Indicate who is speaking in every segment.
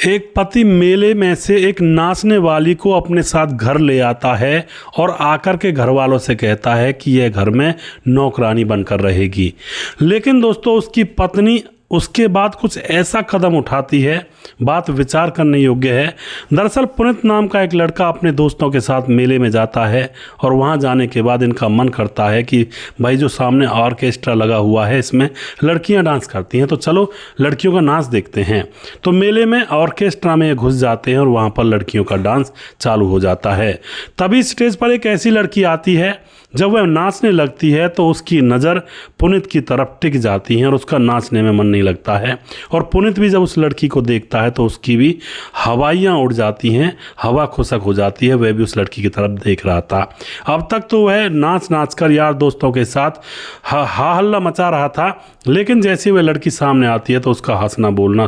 Speaker 1: एक पति मेले में से एक नाचने वाली को अपने साथ घर ले आता है और आकर के घर वालों से कहता है कि यह घर में नौकरानी बनकर रहेगी। लेकिन दोस्तों उसकी पत्नी उसके बाद कुछ ऐसा कदम उठाती है, बात विचार करने योग्य है। दरअसल पुनीत नाम का एक लड़का अपने दोस्तों के साथ मेले में जाता है और वहां जाने के बाद इनका मन करता है कि भाई जो सामने ऑर्केस्ट्रा लगा हुआ है इसमें लड़कियां डांस करती हैं, तो चलो लड़कियों का नाच देखते हैं। तो मेले में ऑर्केस्ट्रा में घुस जाते हैं और वहां पर लड़कियों का डांस चालू हो जाता है। तभी स्टेज पर एक ऐसी लड़की आती है, जब वह नाचने लगती है तो उसकी नज़र पुनीत की तरफ टिक जाती है और उसका नाचने में मन नहीं लगता है। और पुनीत भी जब उस लड़की को देखता है तो उसकी भी हवाइयाँ उड़ जाती हैं, हवा खुशक हो जाती है। वह भी उस लड़की की तरफ देख रहा था। अब तक तो वह नाच नाच कर यार दोस्तों के साथ हा हल्ला मचा रहा था, लेकिन जैसे वह लड़की सामने आती है तो उसका हंसना बोलना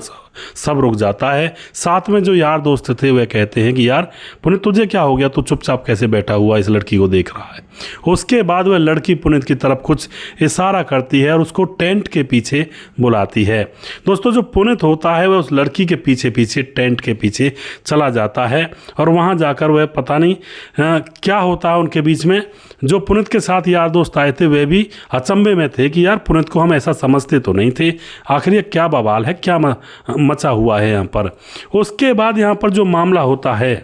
Speaker 1: सब रुक जाता है। साथ में जो यार दोस्त थे वह कहते हैं कि यार पुनीत तुझे क्या हो गया, तू चुपचाप कैसे बैठा हुआ इस लड़की को देख रहा है। उसके बाद वह लड़की पुनीत की तरफ कुछ इशारा करती है और उसको टेंट के पीछे बुलाती है। दोस्तों जो पुनीत होता है वह उस लड़की के पीछे पीछे टेंट के पीछे चला जाता है और वहां जाकर वह पता नहीं क्या होता है उनके बीच में। जो पुनीत के साथ यार दोस्त आए थे वे भी अचंभे में थे कि यार पुनीत को हम ऐसा समझते तो नहीं थे, आखिर ये क्या बवाल है, क्या मचा हुआ है यहाँ पर। उसके बाद यहाँ पर जो मामला होता है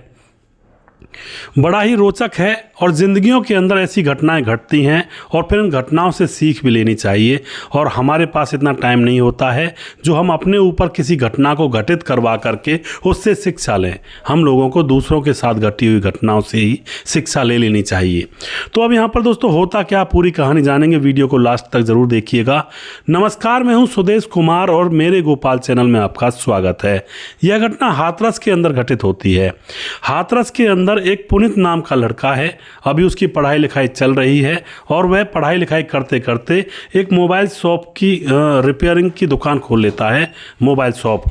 Speaker 1: बड़ा ही रोचक है और ज़िंदगियों के अंदर ऐसी घटनाएं घटती हैं और फिर इन घटनाओं से सीख भी लेनी चाहिए। और हमारे पास इतना टाइम नहीं होता है जो हम अपने ऊपर किसी घटना को घटित करवा करके उससे शिक्षा लें। हम लोगों को दूसरों के साथ घटी हुई घटनाओं से ही शिक्षा ले लेनी चाहिए। तो अब यहाँ पर दोस्तों होता क्या, पूरी कहानी जानेंगे, वीडियो को लास्ट तक ज़रूर देखिएगा। नमस्कार, मैं हूँ सुदेश कुमार और मेरे गोपाल चैनल में आपका स्वागत है। यह घटना हाथरस के अंदर घटित होती है। हाथरस के अंदर एक पुनीत नाम का लड़का है, अभी उसकी पढ़ाई लिखाई चल रही है और वह पढ़ाई लिखाई करते करते एक मोबाइल शॉप की रिपेयरिंग की दुकान खोल लेता है। मोबाइल शॉप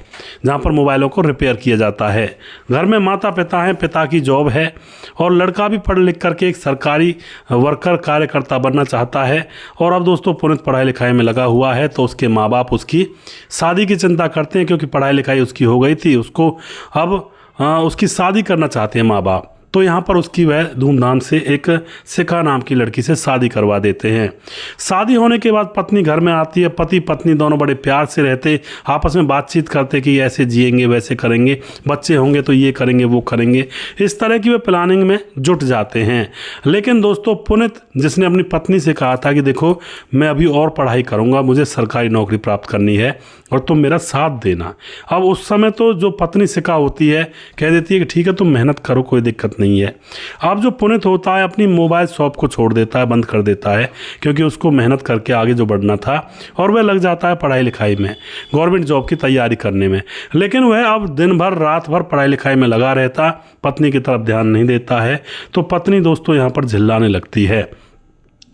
Speaker 1: जहाँ पर मोबाइलों को रिपेयर किया जाता है। घर में माता पिता हैं, पिता की जॉब है और लड़का भी पढ़ लिख करके एक सरकारी वर्कर कार्यकर्ता बनना चाहता है। और अब दोस्तों पुनीत पढ़ाई लिखाई में लगा हुआ है तो उसके माँ बाप उसकी शादी की चिंता करते हैं, क्योंकि पढ़ाई लिखाई उसकी हो गई थी, उसको अब उसकी शादी करना चाहते हैं माँ बाप। तो यहाँ पर उसकी वह धूमधाम से एक शिखा नाम की लड़की से शादी करवा देते हैं। शादी होने के बाद पत्नी घर में आती है। पति पत्नी दोनों बड़े प्यार से रहते, आपस में बातचीत करते कि ऐसे जिएंगे वैसे करेंगे, बच्चे होंगे तो ये करेंगे वो करेंगे, इस तरह की वे प्लानिंग में जुट जाते हैं। लेकिन दोस्तों पुनीत जिसने अपनी पत्नी से कहा था कि देखो मैं अभी और पढ़ाई करूँगा, मुझे सरकारी नौकरी प्राप्त करनी है और तुम मेरा साथ देना। अब उस समय तो जो पत्नी शिखा होती है कह देती है कि ठीक है तुम मेहनत करो, कोई दिक्कत नहीं है। अब जो पुनीत होता है अपनी मोबाइल शॉप को छोड़ देता है, बंद कर देता है, क्योंकि उसको मेहनत करके आगे जो बढ़ना था, और वह लग जाता है पढ़ाई लिखाई में, गवर्नमेंट जॉब की तैयारी करने में। लेकिन वह अब दिन भर रात भर पढ़ाई लिखाई में लगा रहता, पत्नी की तरफ ध्यान नहीं देता है। तो पत्नी दोस्तों यहाँ पर झिल्लाने लगती है,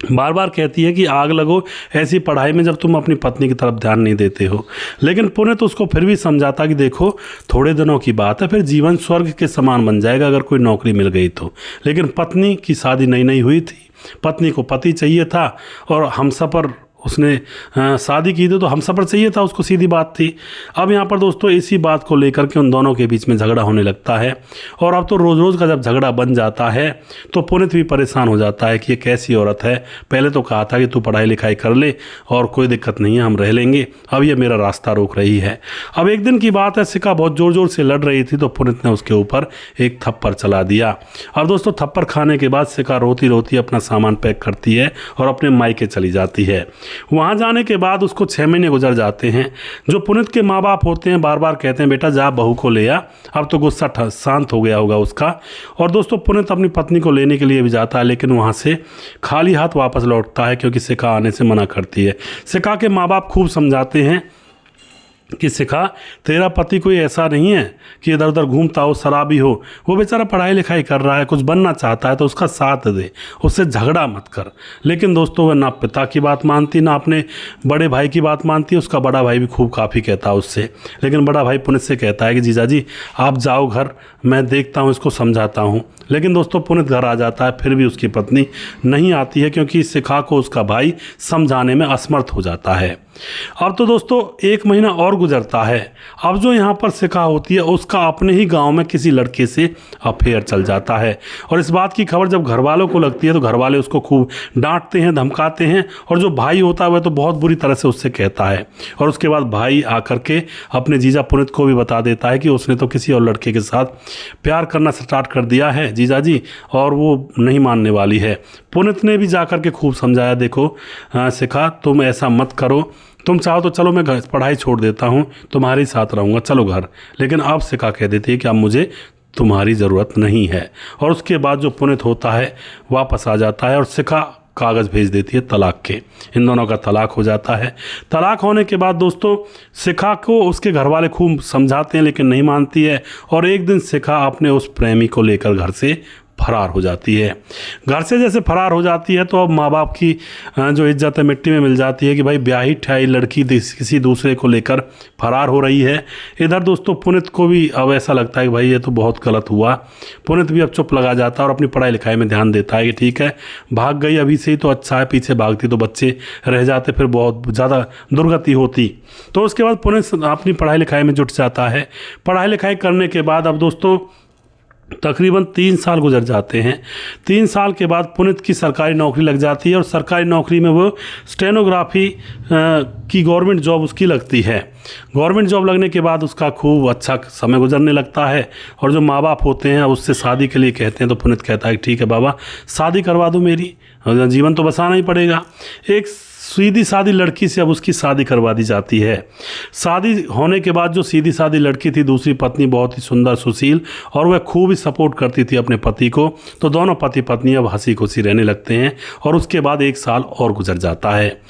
Speaker 1: बार बार कहती है कि आग लगो ऐसी पढ़ाई में जब तुम अपनी पत्नी की तरफ ध्यान नहीं देते हो। लेकिन पुनीत उसको फिर भी समझाता कि देखो थोड़े दिनों की बात है, फिर जीवन स्वर्ग के समान बन जाएगा अगर कोई नौकरी मिल गई तो। लेकिन पत्नी की शादी नई नई हुई थी, पत्नी को पति चाहिए था और हमसफ़र उसने शादी की थी तो हमसफ़र चाहिए था उसको, सीधी बात थी। अब यहाँ पर दोस्तों इसी बात को लेकर के उन दोनों के बीच में झगड़ा होने लगता है। और अब तो रोज़ रोज़ का जब झगड़ा बन जाता है तो पुनीत भी परेशान हो जाता है कि ये कैसी औरत है, पहले तो कहा था कि तू पढ़ाई लिखाई कर ले और कोई दिक्कत नहीं है, हम रह लेंगे, अब ये मेरा रास्ता रोक रही है। अब एक दिन की बात है, शिखा बहुत ज़ोर ज़ोर से लड़ रही थी तो पुनीत ने उसके ऊपर एक थप्पड़ चला दिया। अब दोस्तों थप्पड़ खाने के बाद शिखा रोती रोती अपना सामान पैक करती है और अपने मायके चली जाती है। वहाँ जाने के बाद उसको 6 महीने गुजर जाते हैं। जो पुनीत के माँ बाप होते हैं बार बार कहते हैं बेटा जा बहू को ले आ। अब तो गुस्सा शांत हो गया होगा उसका। और दोस्तों पुनीत अपनी पत्नी को लेने के लिए भी जाता है, लेकिन वहाँ से खाली हाथ वापस लौटता है, क्योंकि शिखा आने से मना करती है। शिखा के माँ बाप खूब समझाते हैं कि शिखा तेरा पति कोई ऐसा नहीं है कि इधर उधर घूमता हो, शराबी हो, वो बेचारा पढ़ाई लिखाई कर रहा है, कुछ बनना चाहता है तो उसका साथ दे, उससे झगड़ा मत कर। लेकिन दोस्तों वह ना पिता की बात मानती ना अपने बड़े भाई की बात मानती। उसका बड़ा भाई भी खूब काफ़ी कहता है उससे, लेकिन बड़ा भाई पुनीत से कहता है कि जीजा जी आप जाओ घर, मैं देखता हूँ, इसको समझाता हूँ। लेकिन दोस्तों पुनीत घर आ जाता है, फिर भी उसकी पत्नी नहीं आती है, क्योंकि शिखा को उसका भाई समझाने में असमर्थ हो जाता है। अब तो दोस्तों 1 महीना और गुजरता है। अब जो यहाँ पर शिखा होती है उसका अपने ही गांव में किसी लड़के से अफेयर चल जाता है, और इस बात की खबर जब घर वालों को लगती है तो घर वाले उसको खूब डांटते हैं, धमकाते हैं, और जो भाई होता है वह तो बहुत बुरी तरह से उससे कहता है। और उसके बाद भाई आकर के अपने जीजा पुनीत को भी बता देता है कि उसने तो किसी और लड़के के साथ प्यार करना स्टार्ट कर दिया है जीजा जी, और वो नहीं मानने वाली है। पुनीत ने भी जाकर के खूब समझाया, देखो शिखा तुम ऐसा मत करो, तुम चाहो तो चलो मैं पढ़ाई छोड़ देता हूँ, तुम्हारे साथ रहूँगा, चलो घर। लेकिन अब शिखा कह देती है कि अब मुझे तुम्हारी ज़रूरत नहीं है। और उसके बाद जो पुनीत होता है वापस आ जाता है और शिखा कागज़ भेज देती है तलाक के। इन दोनों का तलाक हो जाता है। तलाक होने के बाद दोस्तों शिखा को उसके घर वाले खूब समझाते हैं लेकिन नहीं मानती है, और एक दिन शिखा अपने उस प्रेमी को लेकर घर से फरार हो जाती है। घर से जैसे फरार हो जाती है तो अब माँ बाप की जो इज्जत है मिट्टी में मिल जाती है कि भाई ब्याही ठियाई लड़की किसी दूसरे को लेकर फरार हो रही है। इधर दोस्तों पुनीत को भी अब ऐसा लगता है कि भाई ये तो बहुत गलत हुआ। पुनीत भी अब चुप लगा जाता है और अपनी पढ़ाई लिखाई में ध्यान देता है कि ठीक है भाग गई अभी से ही तो अच्छा है, पीछे भागती तो बच्चे रह जाते, फिर बहुत ज़्यादा दुर्गति होती। तो उसके बाद पुनीत अपनी पढ़ाई लिखाई में जुट जाता है। पढ़ाई लिखाई करने के बाद अब दोस्तों तकरीबन 3 साल गुजर जाते हैं। 3 साल के बाद पुनीत की सरकारी नौकरी लग जाती है, और सरकारी नौकरी में वो स्टेनोग्राफी की गवर्नमेंट जॉब उसकी लगती है। गवर्नमेंट जॉब लगने के बाद उसका खूब अच्छा समय गुजरने लगता है, और जो माँ बाप होते हैं उससे शादी के लिए कहते हैं तो पुनीत कहता है कि ठीक है बाबा शादी करवा दो मेरी, जीवन तो बसाना ही पड़ेगा। एक सीधी सादी लड़की से अब उसकी शादी करवा दी जाती है। शादी होने के बाद जो सीधी सादी लड़की थी दूसरी पत्नी बहुत ही सुंदर सुशील, और वह खूब ही सपोर्ट करती थी अपने पति को। तो दोनों पति पत्नी अब हंसी खुशी रहने लगते हैं, और उसके बाद 1 साल और गुजर जाता है।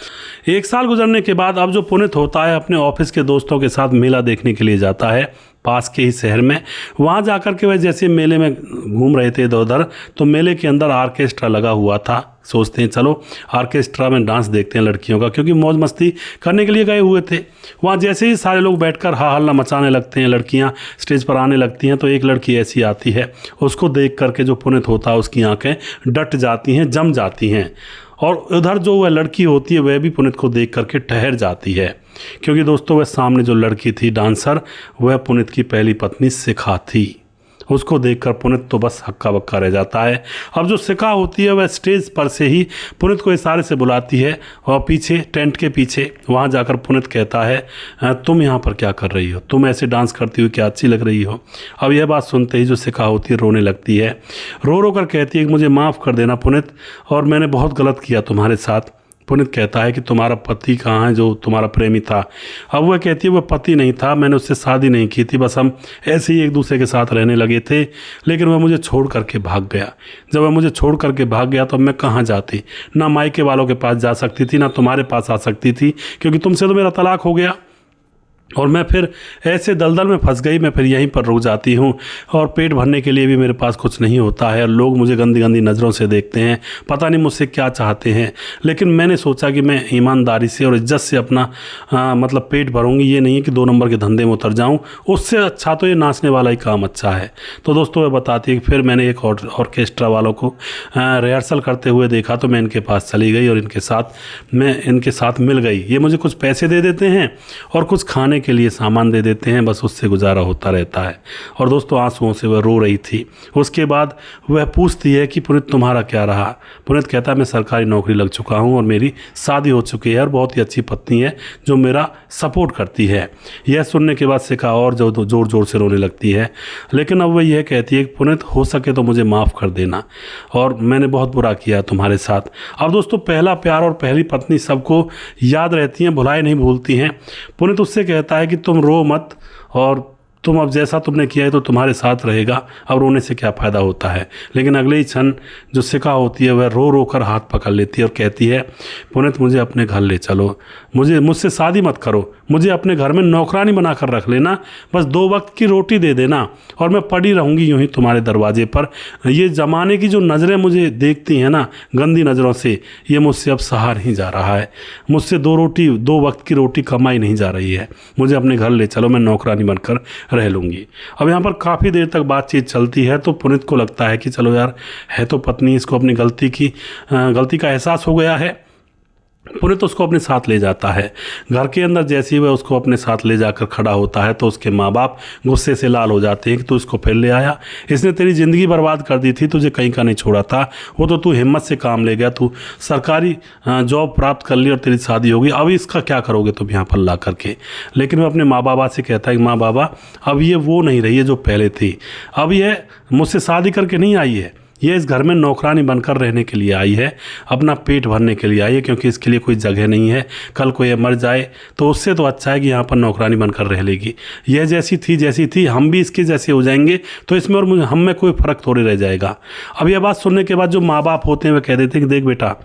Speaker 1: 1 साल गुजरने के बाद अब जो पुनीत होता है अपने ऑफिस के दोस्तों के साथ मेला देखने के लिए जाता है पास के ही शहर में। वहाँ जाकर के वह जैसे मेले में घूम रहे थे इधर उधर, तो मेले के अंदर आर्केस्ट्रा लगा हुआ था। सोचते हैं चलो आर्केस्ट्रा में डांस देखते हैं लड़कियों का, क्योंकि मौज मस्ती करने के लिए गए हुए थे। वहाँ जैसे ही सारे लोग बैठकर हा हल्ला मचाने लगते हैं, लड़कियाँ स्टेज पर आने लगती हैं, तो एक लड़की ऐसी आती है, उसको देख करके जो पुनीत होता है उसकी आंखें डट जाती हैं, जम जाती हैं। और उधर जो वह लड़की होती है वह भी पुनीत को देख करके ठहर जाती है, क्योंकि दोस्तों वह सामने जो लड़की थी डांसर वह पुनीत की पहली पत्नी शिखा थी। उसको देखकर पुनीत तो बस हक्का बक्का रह जाता है। अब जो शिखा होती है वह स्टेज पर से ही पुनीत को इशारे से बुलाती है, और पीछे टेंट के पीछे वहाँ जाकर पुनीत कहता है तुम यहाँ पर क्या कर रही हो, तुम ऐसे डांस करती हुई क्या अच्छी लग रही हो। अब यह बात सुनते ही जो शिखा होती है रोने लगती है, रो रो कर कहती है कि मुझे माफ़ कर देना पुनीत, और मैंने बहुत गलत किया तुम्हारे साथ। पुनीत कहता है कि तुम्हारा पति कहाँ है जो तुम्हारा प्रेमी था। अब वह कहती है वह पति नहीं था, मैंने उससे शादी नहीं की थी, बस हम ऐसे ही एक दूसरे के साथ रहने लगे थे, लेकिन वह मुझे छोड़ करके भाग गया। जब वह मुझे छोड़ करके भाग गया तो मैं कहाँ जाती, ना मायके वालों के पास जा सकती थी, ना तुम्हारे पास आ सकती थी, क्योंकि तुमसे तो मेरा तलाक हो गया। और मैं फिर ऐसे दलदल में फंस गई, मैं फिर यहीं पर रुक जाती हूँ, और पेट भरने के लिए भी मेरे पास कुछ नहीं होता है। लोग मुझे गंदी गंदी नज़रों से देखते हैं, पता नहीं मुझसे क्या चाहते हैं। लेकिन मैंने सोचा कि मैं ईमानदारी से और इज्जत से अपना मतलब पेट भरूंगी, ये नहीं है कि 2 नंबर के धंधे में उतर जाऊँ। उससे अच्छा तो ये नाचने वाला ही काम अच्छा है। तो दोस्तों वह बताती है कि फिर मैंने एक ऑर्केस्ट्रा वालों को रिहर्सल करते हुए देखा, तो मैं इनके पास चली गई और इनके साथ मिल गई। ये मुझे कुछ पैसे दे देते हैं और कुछ खाने के लिए सामान दे देते हैं, बस उससे गुजारा होता रहता है। और दोस्तों आंसुओं से वह रो रही थी। उसके बाद वह पूछती है कि पुनीत तुम्हारा क्या रहा। पुनीत कहता है मैं सरकारी नौकरी लग चुका हूँ और मेरी शादी हो चुकी है और बहुत ही अच्छी पत्नी है जो मेरा सपोर्ट करती है। यह सुनने के बाद शिखा और जो जोर जोर से रोने लगती है, लेकिन अब वह यह कहती है कि पुनीत हो सके तो मुझे माफ़ कर देना, और मैंने बहुत बुरा किया तुम्हारे साथ। अब दोस्तों पहला प्यार और पहली पत्नी सबको याद रहती हैं, भुलाए नहीं भूलती हैं। पुनीत उससे कहता है कि तुम रो मत, और तुम अब जैसा तुमने किया है तो तुम्हारे साथ रहेगा, अब रोने से क्या फ़ायदा होता है। लेकिन अगले ही क्षण जो शिखा होती है वह रो रो कर हाथ पकड़ लेती है और कहती है पुनीत मुझे अपने घर ले चलो, मुझसे शादी मत करो, मुझे अपने घर में नौकरानी बना कर रख लेना, बस 2 वक्त की रोटी दे देना और मैं पड़ी रहूँगी यूँ ही तुम्हारे दरवाजे पर। ये ज़माने की जो नज़रें मुझे देखती हैं ना गंदी नज़रों से, ये मुझसे अब सहा नहीं जा रहा है। मुझसे 2 वक्त की रोटी कमाई नहीं जा रही है, मुझे अपने घर ले चलो, मैं नौकरानी बनकर रह लूँगी। अब यहाँ पर काफ़ी देर तक बातचीत चलती है, तो पुनीत को लगता है कि चलो यार है तो पत्नी, इसको अपनी गलती का एहसास हो गया है, पुनीत उसको अपने साथ ले जाता है। घर के अंदर जैसे ही वह उसको अपने साथ ले जाकर खड़ा होता है तो उसके माँ बाप गुस्से से लाल हो जाते हैं कि तू इसको फिर ले आया, इसने तेरी ज़िंदगी बर्बाद कर दी थी, तुझे कहीं का नहीं छोड़ा था, वो तो तू हिम्मत से काम ले गया, तू सरकारी जॉब प्राप्त कर ली और तेरी शादी होगी, अब इसका क्या करोगे तुम यहाँ पर ला करके। लेकिन वह अपने माँ बाबा से कहता है कि माँ बाबा अब ये वो नहीं रही है जो पहले थी, अब यह मुझसे शादी करके नहीं आई है, ये इस घर में नौकरानी बनकर रहने के लिए आई है, अपना पेट भरने के लिए आई है, क्योंकि इसके लिए कोई जगह नहीं है, कल को ये मर जाए तो उससे तो अच्छा है कि यहाँ पर नौकरानी बनकर रह लेगी। यह जैसी थी हम भी इसके जैसे हो जाएंगे तो इसमें और मुझे हम में कोई फ़र्क थोड़ी रह जाएगा। अब यह बात सुनने के बाद जो माँ बाप होते हैं वे कह देते हैं कि देख बेटा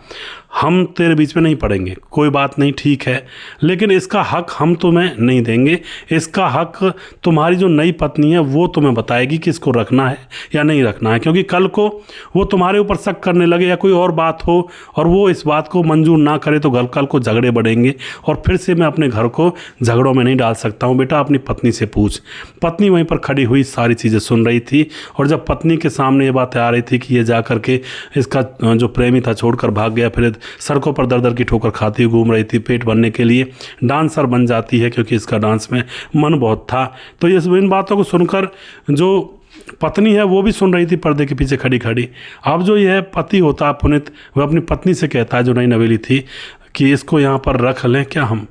Speaker 1: हम तेरे बीच में नहीं पड़ेंगे, कोई बात नहीं, ठीक है, लेकिन इसका हक हम तुम्हें नहीं देंगे, इसका हक तुम्हारी जो नई पत्नी है वो तुम्हें बताएगी कि इसको रखना है या नहीं रखना है, क्योंकि कल को वो तुम्हारे ऊपर शक करने लगे या कोई और बात हो और वो इस बात को मंजूर ना करे तो कल को झगड़े बढ़ेंगे और फिर से मैं अपने घर को झगड़ों में नहीं डाल सकता हूँ। बेटा अपनी पत्नी से पूछ। पत्नी वहीं पर खड़ी हुई सारी चीज़ें सुन रही थी और जब पत्नी के सामने ये बातें आ रही थी कि ये जा करके इसका जो प्रेमी था छोड़कर भाग गया, फिर सड़कों पर दर दर की ठोकर खाती हुई घूम रही थी, पेट भरने के लिए डांसर बन जाती है क्योंकि इसका डांस में मन बहुत था। तो ये इन बातों को सुनकर जो पत्नी है वो भी सुन रही थी पर्दे के पीछे खड़ी खड़ी। अब जो यह पति होता है पुनीत, वह अपनी पत्नी से कहता है जो नई नवेली थी कि इसको यहाँ पर रख लें क्या, हम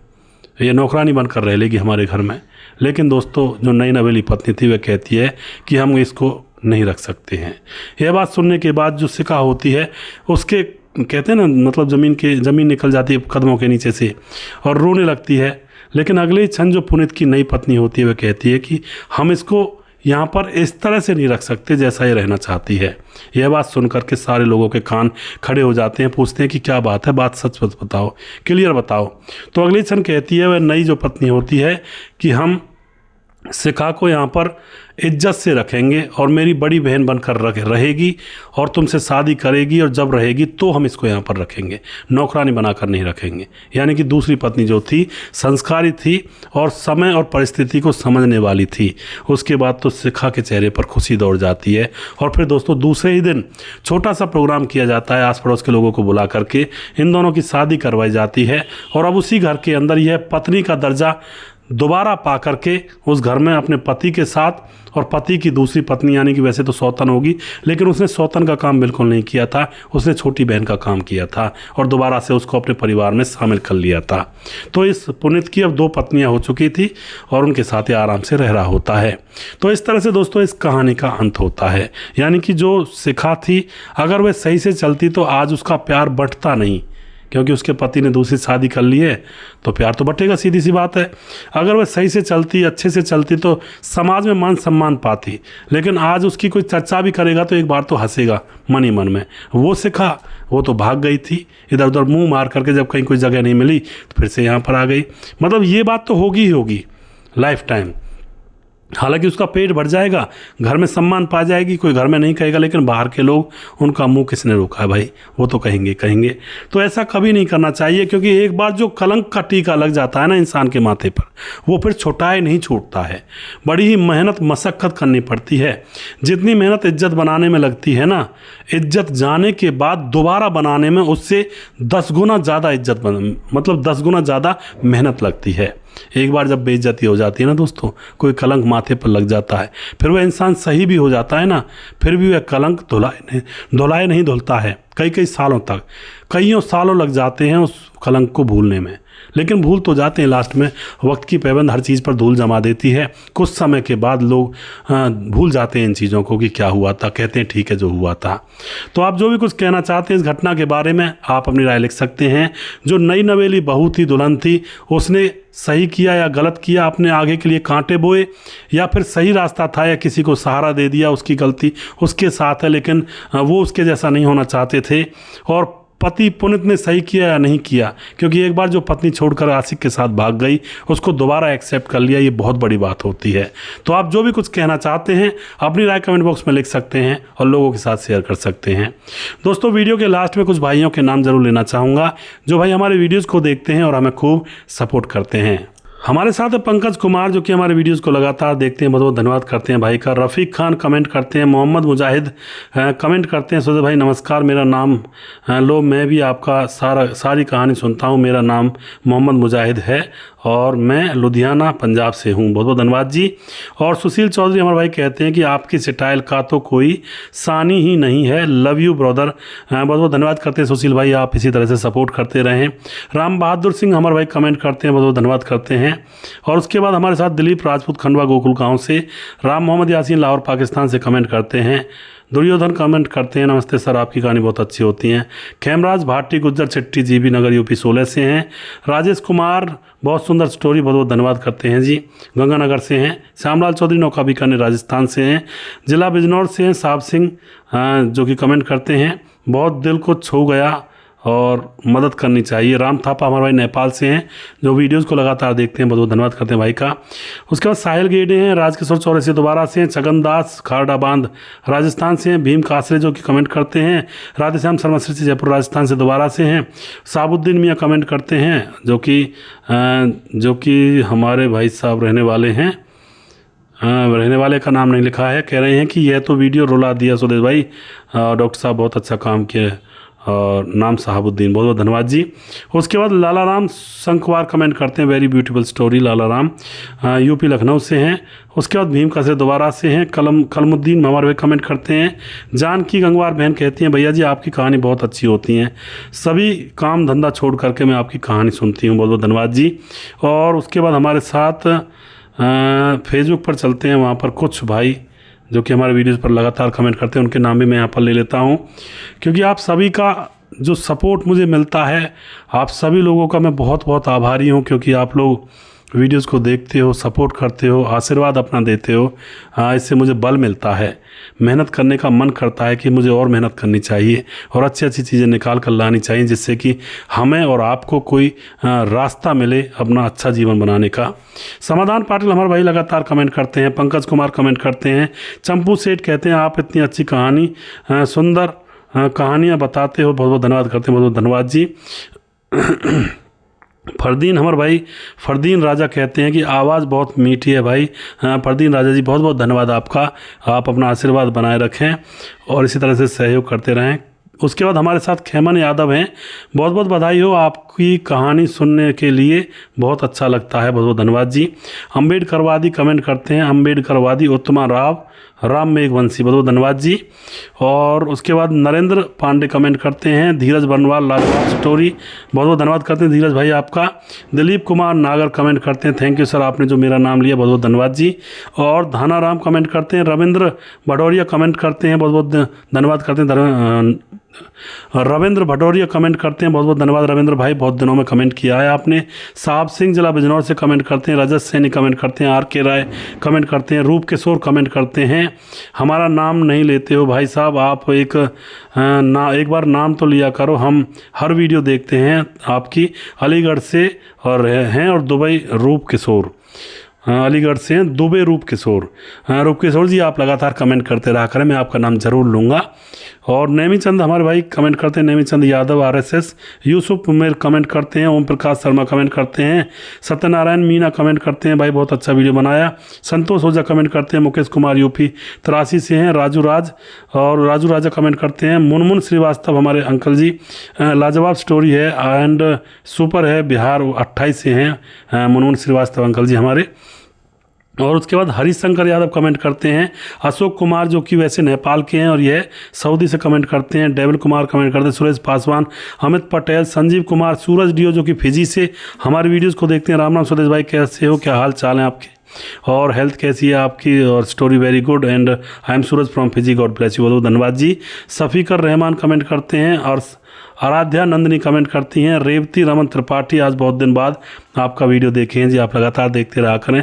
Speaker 1: ये नौकरानी बनकर रह लेगी हमारे घर में। लेकिन दोस्तों जो नई नवेली पत्नी थी वह कहती है कि हम इसको नहीं रख सकते हैं। यह बात सुनने के बाद जो सिका होती है उसके कहते हैं ना मतलब ज़मीन निकल जाती है कदमों के नीचे से और रोने लगती है। लेकिन अगले ही क्षण जो पुनीत की नई पत्नी होती है वह कहती है कि हम इसको यहाँ पर इस तरह से नहीं रख सकते जैसा ये रहना चाहती है। यह बात सुनकर के सारे लोगों के कान खड़े हो जाते हैं, पूछते हैं कि क्या बात है, बात सच बताओ, क्लियर बताओ। तो अगले क्षण कहती है वह नई जो पत्नी होती है कि हम शिखा को यहाँ पर इज्जत से रखेंगे और मेरी बड़ी बहन बनकर रहेगी और तुमसे शादी करेगी और जब रहेगी तो हम इसको यहाँ पर रखेंगे, नौकरानी बनाकर नहीं रखेंगे। यानी कि दूसरी पत्नी जो थी संस्कारी थी और समय और परिस्थिति को समझने वाली थी। उसके बाद तो शिखा के चेहरे पर खुशी दौड़ जाती है और फिर दोस्तों दूसरे ही दिन छोटा सा प्रोग्राम किया जाता है, आस पड़ोस के लोगों को बुला करके इन दोनों की शादी करवाई जाती है और अब उसी घर के अंदर यह पत्नी का दर्जा दोबारा पा करके उस घर में अपने पति के साथ और पति की दूसरी पत्नी यानी कि वैसे तो सौतन होगी लेकिन उसने सौतन का काम बिल्कुल नहीं किया था, उसने छोटी बहन का काम किया था और दोबारा से उसको अपने परिवार में शामिल कर लिया था। तो इस पुनीत की अब 2 पत्नियां हो चुकी थी और उनके साथ ही आराम से रह रहा होता है। तो इस तरह से दोस्तों इस कहानी का अंत होता है। यानी कि जो शिखा थी अगर वह सही से चलती तो आज उसका प्यार बढ़ता नहीं, क्योंकि उसके पति ने दूसरी शादी कर ली है तो प्यार तो बटेगा, सीधी सी बात है। अगर वह सही से चलती, अच्छे से चलती तो समाज में मान सम्मान पाती, लेकिन आज उसकी कोई चर्चा भी करेगा तो एक बार तो हंसेगा मन ही मन में। वो शिखा वो तो भाग गई थी इधर उधर मुंह मार करके, जब कहीं कोई जगह नहीं मिली तो फिर से यहाँ पर आ गई। मतलब ये बात तो होगी ही होगी लाइफ टाइम। हालांकि उसका पेट भर जाएगा, घर में सम्मान पा जाएगी, कोई घर में नहीं कहेगा, लेकिन बाहर के लोग उनका मुंह किसने रोका है भाई, वो तो कहेंगे। तो ऐसा कभी नहीं करना चाहिए, क्योंकि एक बार जो कलंक का टीका लग जाता है ना इंसान के माथे पर, वो फिर छुटाए नहीं छूटता है। बड़ी ही मेहनत मशक्क़त करनी पड़ती है। जितनी मेहनत इज्जत बनाने में लगती है ना, इज्जत जाने के बाद दोबारा बनाने में उससे 10 गुना ज़्यादा मतलब 10 गुना ज़्यादा मेहनत लगती है। एक बार जब बेइज्जती हो जाती है ना दोस्तों, कोई कलंक माथे पर लग जाता है, फिर वह इंसान सही भी हो जाता है ना, फिर भी वह कलंक धुलाए नहीं धुलता है। कई सालों तक, कईयों सालों लग जाते हैं उस कलंक को भूलने में, लेकिन भूल तो जाते हैं लास्ट में। वक्त की पाबंद हर चीज़ पर धूल जमा देती है। कुछ समय के बाद लोग भूल जाते हैं इन चीज़ों को कि क्या हुआ था, कहते हैं ठीक है जो हुआ था। तो आप जो भी कुछ कहना चाहते हैं इस घटना के बारे में आप अपनी राय लिख सकते हैं। जो नई नवेली बहू थी, दुल्हन थी, उसने सही किया या गलत किया, अपने आगे के लिए कांटे बोए, या फिर सही रास्ता था या किसी को सहारा दे दिया, उसकी गलती उसके साथ है, लेकिन वो उसके जैसा नहीं होना चाहते थे। और पति पुनीत ने सही किया या नहीं किया, क्योंकि एक बार जो पत्नी छोड़कर आशिक के साथ भाग गई उसको दोबारा एक्सेप्ट कर लिया, ये बहुत बड़ी बात होती है। तो आप जो भी कुछ कहना चाहते हैं अपनी राय कमेंट बॉक्स में लिख सकते हैं और लोगों के साथ शेयर कर सकते हैं। दोस्तों वीडियो के लास्ट में कुछ भाइयों के नाम ज़रूर लेना चाहूँगा जो भाई हमारे वीडियोज़ को देखते हैं और हमें खूब सपोर्ट करते हैं। हमारे साथ है पंकज कुमार, जो कि हमारे वीडियोस को लगातार देखते हैं, बहुत बहुत धन्यवाद करते हैं भाई का। रफ़ीक खान कमेंट करते हैं, मोहम्मद मुजाहिद कमेंट करते हैं, सोचे भाई नमस्कार, मेरा नाम लो, मैं भी आपका सारी कहानी सुनता हूँ, मेरा नाम मोहम्मद मुजाहिद है और मैं लुधियाना पंजाब से हूँ, बहुत बहुत धन्यवाद जी। और सुशील चौधरी हमारे भाई कहते हैं कि आपकी स्टाइल का तो कोई सानी ही नहीं है, लव यू ब्रदर, बहुत बहुत धन्यवाद करते हैं सुशील भाई, आप इसी तरह से सपोर्ट करते रहें। राम बहादुर सिंह हमारे भाई कमेंट करते हैं, बहुत बहुत धन्यवाद करते हैं। और उसके बाद हमारे साथ दिलीप राजपूत खंडवा गोकुल गांव से, राम मोहम्मद यासीन लाहौर पाकिस्तान से कमेंट करते हैं। दुर्योधन कमेंट करते हैं, नमस्ते सर, आपकी कहानी बहुत अच्छी होती है। खेमराज भाटी गुज्जर चट्टी जीबी नगर यूपी 16 से हैं। राजेश कुमार बहुत सुंदर स्टोरी, बहुत बहुत धन्यवाद करते हैं जी, गंगानगर से हैं। श्यामलाल चौधरी नौका बीकानेर राजस्थान से हैं। जिला बिजनौर से हैं साहब सिंह, जो कि कमेंट करते हैं, बहुत दिल को छू गया और मदद करनी चाहिए। राम थापा हमारे भाई नेपाल से हैं, जो वीडियोस को लगातार देखते हैं, बहुत बहुत धन्यवाद करते हैं भाई का। उसके बाद साहिल गेडे हैं, राजकिशोर चौरसिया दोबारा से हैं। छगनदास खारडा बांध राजस्थान से हैं। भीम कासरे जो कि कमेंट करते हैं। राधेश्याम शर्मा से जयपुर राजस्थान से दोबारा से हैं। साबुद्दीन मियाँ कमेंट करते हैं, जो कि हमारे भाई साहब रहने वाले का नाम नहीं लिखा है, कह रहे हैं कि यह तो वीडियो रुला दिया सुदेश भाई, डॉक्टर साहब बहुत अच्छा काम किया, और नाम साहबुद्दीन, बहुत बहुत धन्यवाद जी। उसके बाद लाला राम संकवार कमेंट करते हैं, वेरी ब्यूटीफुल स्टोरी, लाला राम यूपी लखनऊ से हैं। उसके बाद भीम का से दोबारा से हैं। कलमुद्दीन हमारे भाई कमेंट करते हैं। जानकी गंगवार बहन कहती हैं, भैया जी आपकी कहानी बहुत अच्छी होती हैं, सभी काम धंधा छोड़ करके मैं आपकी कहानी सुनती हूँ, बहुत बहुत धन्यवाद जी। और उसके बाद हमारे साथ फेसबुक पर चलते हैं, वहाँ पर कुछ भाई जो कि हमारे वीडियोस पर लगातार कमेंट करते हैं, उनके नाम भी मैं यहाँ पर ले लेता हूँ, क्योंकि आप सभी का जो सपोर्ट मुझे मिलता है, आप सभी लोगों का मैं बहुत बहुत आभारी हूँ, क्योंकि आप लोग वीडियोस को देखते हो, सपोर्ट करते हो, आशीर्वाद अपना देते हो, इससे मुझे बल मिलता है, मेहनत करने का मन करता है कि मुझे और मेहनत करनी चाहिए और अच्छी अच्छी चीज़ें निकाल कर लानी चाहिए, जिससे कि हमें और आपको कोई रास्ता मिले अपना अच्छा जीवन बनाने का। समाधान पाटिल हमारे भाई लगातार कमेंट करते हैं। पंकज कुमार कमेंट करते हैं। चंपू सेठ कहते हैं, आप इतनी अच्छी कहानी, सुंदर कहानियाँ बताते हो, बहुत बहुत धन्यवाद करते हैं, बहुत बहुत धन्यवाद जी। फरदीन हमारे भाई फरदीन राजा कहते हैं कि आवाज़ बहुत मीठी है भाई। फरदीन राजा जी बहुत बहुत धन्यवाद आपका, आप अपना आशीर्वाद बनाए रखें और इसी तरह से सहयोग करते रहें। उसके बाद हमारे साथ खेमन यादव हैं, बहुत बहुत बधाई हो, आपकी कहानी सुनने के लिए बहुत अच्छा लगता है, बहुत बहुत धन्यवाद जी। अम्बेडकरवादी कमेंट करते हैं, अम्बेडकरवादी उत्तमा राम मेघवंशी, बहुत बहुत धन्यवाद जी। और उसके बाद नरेंद्र पांडे कमेंट करते हैं। धीरज बनवाल लाजवाब स्टोरी, बहुत बहुत धन्यवाद करते हैं धीरज भाई आपका। दिलीप कुमार नागर कमेंट करते हैं, थैंक यू सर, आपने जो मेरा नाम लिया, बहुत बहुत धन्यवाद जी। और धानाराम कमेंट करते हैं। रविंद्र भटौरिया कमेंट करते हैं, बहुत बहुत धन्यवाद करते हैं। रविंद्र भटौरिया कमेंट करते हैं, बहुत बहुत धन्यवाद रविंद्र भाई, बहुत दिनों में कमेंट किया है आपने। साहब सिंह जिला बिजनौर से कमेंट करते हैं। रजत सैनी कमेंट करते हैं। RK राय कमेंट करते हैं। रूप किशोर कमेंट करते हैं, हमारा नाम नहीं लेते हो भाई साहब, आप एक बार नाम तो लिया करो, हम हर वीडियो देखते हैं आपकी। अलीगढ़ से और हैं, और दुबई रूप किशोर, अलीगढ़ से हैं, दुबे रूप किशोर जी, आप लगातार कमेंट करते रहा करें, मैं आपका नाम ज़रूर लूँगा। और नेमी चंद हमारे भाई कमेंट करते हैं, नेमी चंद यादव RSS। यूसुफ उमेर कमेंट करते हैं। ओम प्रकाश शर्मा कमेंट करते हैं। सत्यनारायण मीना कमेंट करते हैं, भाई बहुत अच्छा वीडियो बनाया। संतोष ओझा कमेंट करते हैं। मुकेश कुमार UP 83 से हैं। राजू राजा कमेंट करते हैं। मुनमुन श्रीवास्तव हमारे अंकल जी, लाजवाब स्टोरी है एंड सुपर है, बिहार 28 से हैं मुनमुन श्रीवास्तव अंकल जी हमारे। और उसके बाद हरिशंकर यादव कमेंट करते हैं। अशोक कुमार जो कि वैसे नेपाल के हैं और यह सऊदी से कमेंट करते हैं। डेविल कुमार कमेंट करते हैं। सुरेश पासवान, अमित पटेल, संजीव कुमार, सूरज डियो जो कि फिजी से हमारे वीडियोस को देखते हैं। राम राम सुरेश भाई, कैसे हो, क्या हाल चाल है आपके, और हेल्थ कैसी है आपकी, और story very good and I am Suraj from Fiji, God bless you, बहुत धन्यवाद जी। सफ़ीकर रहमान कमेंट करते हैं। और आराध्या नंदनी कमेंट करती हैं। रेवती रमन त्रिपाठी, आज बहुत दिन बाद आपका वीडियो देखे हैं जी, आप लगातार देखते रहा करें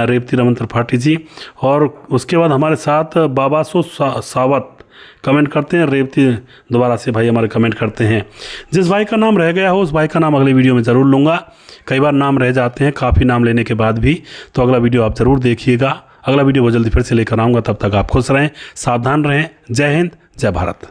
Speaker 1: रेवती रमन त्रिपाठी जी। और उसके बाद हमारे साथ बाबासो सावत कमेंट करते हैं। रेवती दोबारा से भाई हमारे कमेंट करते हैं। जिस भाई का नाम रह गया हो उस भाई का नाम अगली वीडियो में ज़रूर लूँगा, कई बार नाम रह जाते हैं काफ़ी नाम लेने के बाद भी, तो अगला वीडियो आप ज़रूर देखिएगा। अगला वीडियो बहुत जल्दी फिर से लेकर आऊँगा, तब तक आप खुश रहें, सावधान रहें। जय हिंद, जय भारत।